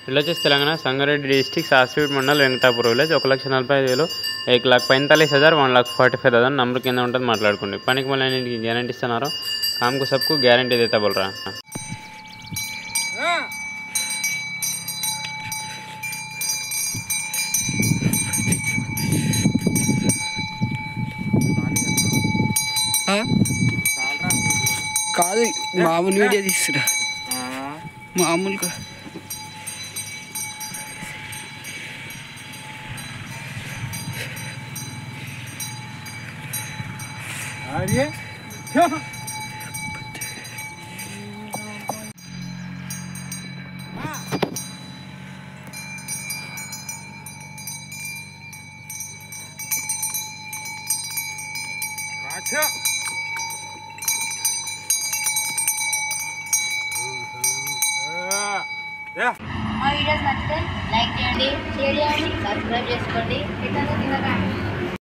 villages Telangana Sangareddy డిస్ట్రిక్ट सासवीड मंडल Venkatapur village 1,45,000 1,45,000 1,45,000 number కింద ఉంటుంది మాట్లాడుకోండి పనికి మళ్ళీ గ్యారెంటీ ఇస్తున్నారు काम को सबको गारंटी देता बोल रहा కాదు మామూలు వీడియో తీస్తున్నా మామూలుగా अरे अच्छा మా వీడియోస్ నచ్చితే లైక్ చేయండి షేర్ చేయండి సబ్స్క్రైబ్ చేసుకోండి ఇట్లా